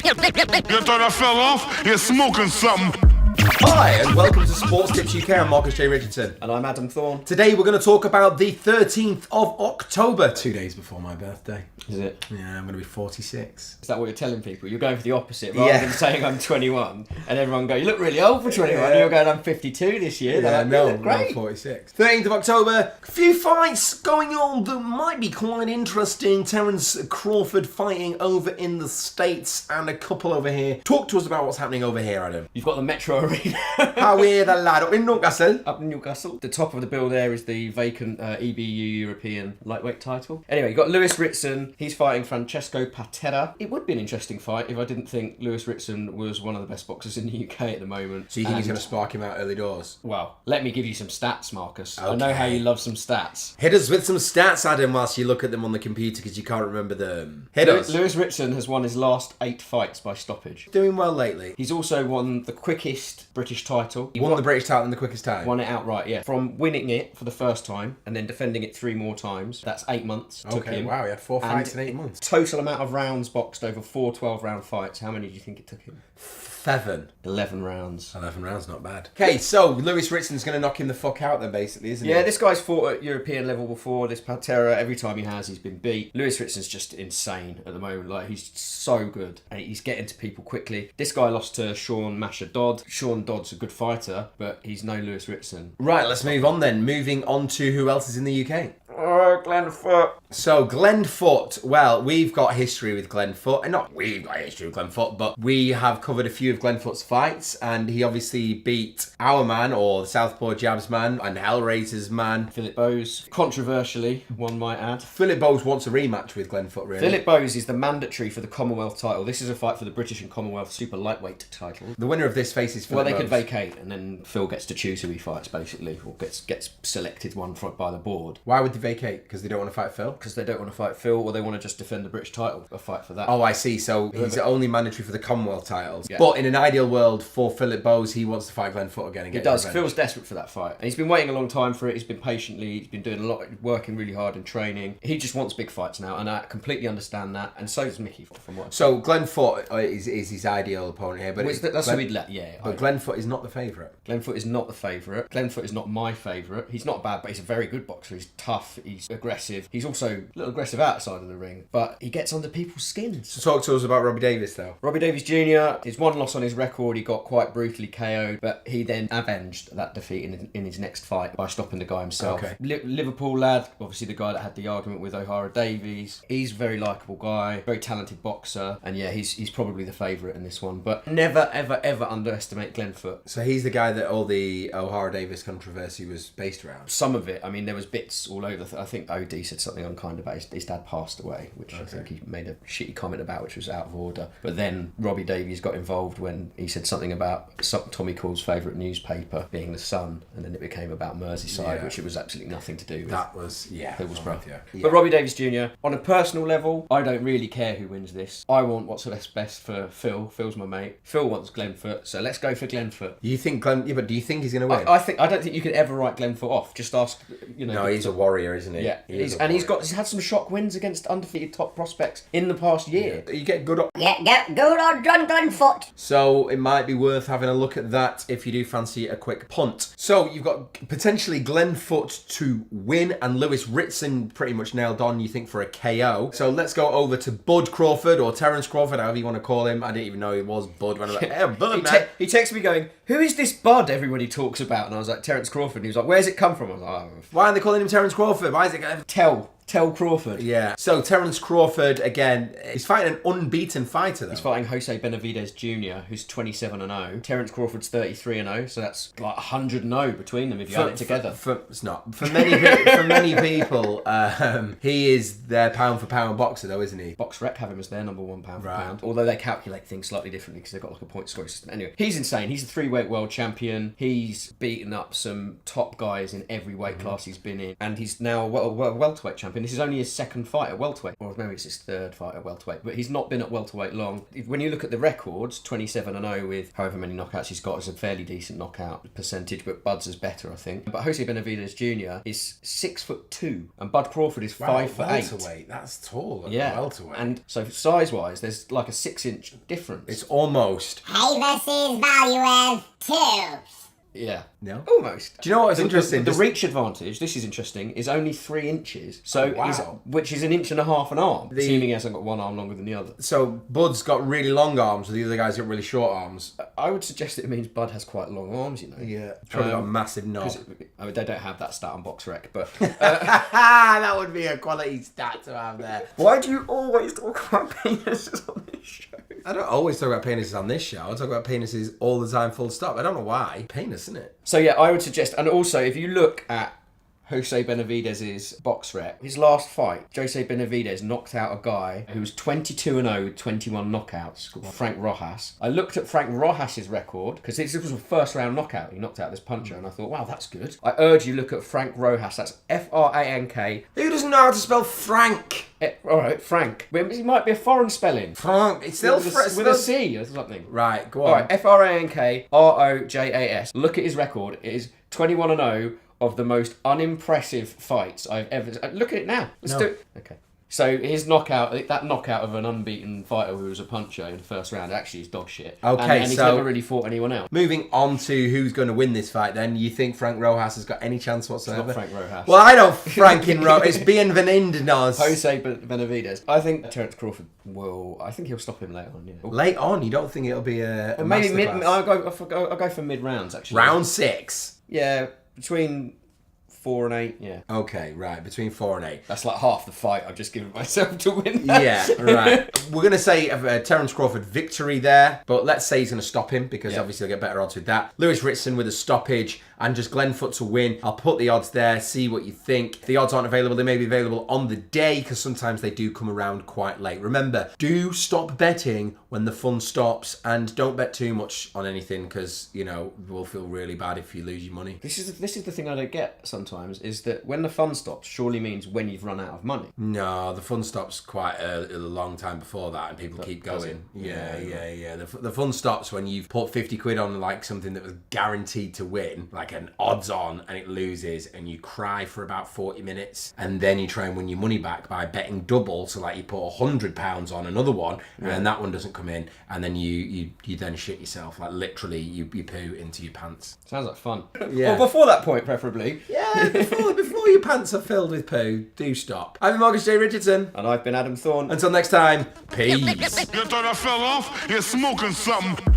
You thought I fell off? You're smoking something. Hi, and welcome to Sports Tips UK. I'm Marcus J. Richardson. And I'm Adam Thorn. Today we're going to talk about the 13th of October, 2 days before my birthday. Is it? Yeah, I'm going to be 46. Is that what you're telling people? You're going for the opposite, rather than saying I'm 21, and everyone go, you look really old for 21, and you're going, I'm 52 this year. Yeah, like, no, you look great. I'm 46. 13th of October, a few fights going on that might be quite interesting. Terrence Crawford fighting over in the States and a couple over here. Talk to us about what's happening over here, Adam. You've got the Metro Arena. How are the lad up in Newcastle? Up in Newcastle. The top of the bill there is the vacant EBU European lightweight title. Anyway, you've got Lewis Richardson. He's fighting Francesco Patera. It would be an interesting fight if I didn't think Lewis Richardson was one of the best boxers in the UK at the moment. So you think he's going to spark him out early doors? Well, let me give you some stats, Marcus. Okay. I know how you love some stats. Hit us with some stats, Adam, whilst you look at them on the computer because you can't remember them. Hit us. Lewis Richardson has won his last 8 fights by stoppage. Doing well lately. He's also won the quickest British title. He Won the British title in the quickest time. Won it outright, yeah. From winning it for the first time and then defending it 3 more times. That's 8 months took him. Wow, he had 4 fights in 8 months. Total amount of rounds boxed over 4 12-round fights. How many do you think it took him? 7. 11 rounds. 11 rounds, not bad. Okay, so Lewis Richardson's going to knock him the fuck out then, basically, isn't he? Yeah, this guy's fought at European level before. This Patera, every time he has, he's been beat. Lewis Richardson's just insane at the moment. Like, he's so good and he's getting to people quickly. This guy lost to Sean Masha Dodd. Sean Dodd's a good fighter, but he's no Lewis Richardson. Right, let's move on then. Moving on to who else is in the UK. Glenn Foot. So, Glenn Foot, well, we've got history with Glenn Foot. And not we've got history with Glenn Foot, but we have covered a few of Glenn Foot's fights, and he obviously beat our man, or the Southpaw Jabs man, and Hellraiser's man. Philip Bowes, controversially, one might add. Philip Bowes wants a rematch with Glenn Foot, really. Philip Bowes is the mandatory for the Commonwealth title. This is a fight for the British and Commonwealth super lightweight title. The winner of this faces Philip Well, they Bowes. could vacate, and then Phil gets to choose who he fights, basically, or gets selected one by the board. Why would they vacate? Because they don't want to fight Phil? Because they don't want to fight Phil, or they want to just defend the British title, a fight for that. Oh, I see. So he's only mandatory for the Commonwealth titles. Yeah. But in an ideal world for Philip Bowes, he wants to fight Glenn Foot again and get He does. revenge. Phil's desperate for that fight. And he's been waiting a long time for it. He's been he's been doing a lot, working really hard in training. He just wants big fights now, and I completely understand that. And so does Mickey, from what. So Glenn Foot is his ideal opponent here, but That's who he'd let. Yeah. But Glenn Foot is not the favourite. Glenn Foot is not the favourite. Glenn Foot is not my favourite. He's not bad, but he's a very good boxer. He's tough. He's aggressive. He's also a little aggressive outside of the ring, but he gets under people's skins. So talk to us about Robbie Davis, though. Robbie Davis Jr., his 1 loss on his record, he got quite brutally KO'd, but he then avenged that defeat in his next fight by stopping the guy himself. Okay. Liverpool lad, obviously the guy that had the argument with O'Hara Davies. He's a very likeable guy, very talented boxer, and yeah, he's probably the favourite in this one. But never, ever, ever underestimate Glenn Foot. So he's the guy that all the O'Hara Davis controversy was based around. Some of it, I mean, there was bits all over. I think OD said something unkind about his dad passed away, which I think he made a shitty comment about, which was out of order. But then Robbie Davies got involved when he said something about Tommy Call's favourite newspaper being The Sun, and then it became about Merseyside, which it was absolutely nothing to do with. That was, Hillsborough. Yeah. But Robbie Davis Jr., on a personal level, I don't really care who wins this. I want what's best for Phil. Phil's my mate. Phil wants Glenn Foot, so let's go for Glenn Foot. You think Glenn? Yeah, but do you think he's going to win? I don't think you could ever write Glenn Foot off. Just ask, No, he's a warrior, isn't he? Yeah, He's he's had some shock wins against undefeated top prospects in the past year. You get good. Get good on Glenn Foot. So it might be worth having a look at that if you do fancy a quick punt. So you've got potentially Glenn Foot to win and Lewis Richardson pretty much nailed on, you think, for a KO. So let's go over to Bud Crawford or Terrence Crawford, however you want to call him. I didn't even know he was Bud. When I was like, hey, Bud, man. He texted me going, who is this Bud everybody talks about? And I was like, Terrence Crawford. And he was like, where's it come from? I was like, oh. Why are they calling him Terrence Crawford? Why is it going to... Tell Crawford. Yeah. So Terrence Crawford, again, he's fighting an unbeaten fighter, though. He's fighting Jose Benevidez Jr, who's 27-0. Terrence Crawford's 33-0, so that's like 100-0 between them if you add it together. It's not. For many people, he is their pound-for-pound boxer, though, isn't he? BoxRec have him as their number 1 pound for pound. Although they calculate things slightly differently because they've got like a point scoring system. Anyway, he's insane. He's a 3-weight world champion. He's beaten up some top guys in every weight class he's been in. And he's now a welterweight champion champion. This is only his second fight at welterweight, or maybe it's his third fight at welterweight. But he's not been at welterweight long. When you look at the records, 27-0 with however many knockouts he's got is a fairly decent knockout percentage. But Bud's is better, I think. But Jose Benevidez Jr. is 6'2", and Bud Crawford is 5'8". Welterweight, that's tall. Yeah, Welterweight. and so size-wise, there's like a 6-inch difference. It's almost. Hay versus value of 2. Yeah. No? Almost. Do you know what's interesting? The reach advantage, this is interesting, is only 3 inches. So wow. which is 1.5 inches an arm, assuming he hasn't got one arm longer than the other. So Bud's got really long arms, and the other guy's got really short arms. I would suggest that it means Bud has quite long arms, you know. Yeah. Probably got a massive knob. I mean, they don't have that stat on BoxRec, but... That would be a quality stat to have there. Why do you always talk about penises on this show? I don't always talk about penises on this show. I talk about penises all the time, full stop. I don't know why. Penis, isn't it? So yeah, I would suggest, and also if you look at Jose Benavidez's BoxRec, his last fight, Jose Benavidez knocked out a guy who was 22-0 with 21 knockouts, called Frank Rojas. I looked at Frank Rojas's record, because this was a first round knockout. He knocked out this puncher, and I thought, wow, that's good. I urge you look at Frank Rojas. That's Frank. Who doesn't know how to spell Frank? All right, Frank. It might be a foreign spelling. Frank. It's still with a C or something. Right, go on. All right, FrankRojas. Look at his record. It is 21-0 of the most unimpressive fights I've ever... Look at it now. Let's do it. Okay. So his knockout, that knockout of an unbeaten fighter who was a puncher in the first round, actually is dog shit. Okay, and he's so never really fought anyone else. Moving on to who's going to win this fight then, you think Frank Rojas has got any chance whatsoever? It's not Frank Rojas. Well, I don't Franken Rojas. It's Bienvenidos. Jose Benavidez. I think Terrence Crawford will... I think he'll stop him later on, yeah. Late on, you don't think it'll be a Maybe mid... masterclass? I'll go for mid-rounds, actually. Round 6? Yeah, between 4 and 8, yeah. Okay, right, between 4 and 8. That's like half the fight I've just given myself to win. Yeah, right. We're going to say a Terrence Crawford victory there, but let's say he's going to stop him, because obviously he'll get better odds with that. Lewis Richardson with a stoppage, and just Glenn Foot to win. I'll put the odds there, see what you think. If the odds aren't available, they may be available on the day, because sometimes they do come around quite late. Remember, do stop betting when the fun stops, and don't bet too much on anything, because, you know, we'll feel really bad if you lose your money. This is the thing I don't get sometimes, is that when the fun stops surely means when you've run out of money. No, the fun stops quite a long time before that, and people keep going. Yeah. The fun stops when you've put 50 quid on like something that was guaranteed to win, like an odds on, and it loses, and you cry for about 40 minutes, and then you try and win your money back by betting double. So like you put £100 on another one, and then that one doesn't come in, and then you then shit yourself. Like literally, you poo into your pants. Sounds like fun. Yeah. Well, before that point, preferably. Yeah, before your pants are filled with poo, do stop. I've been Marcus J. Richardson. And I've been Adam Thorn. Until next time, peace. You thought I fell off? You're smoking something.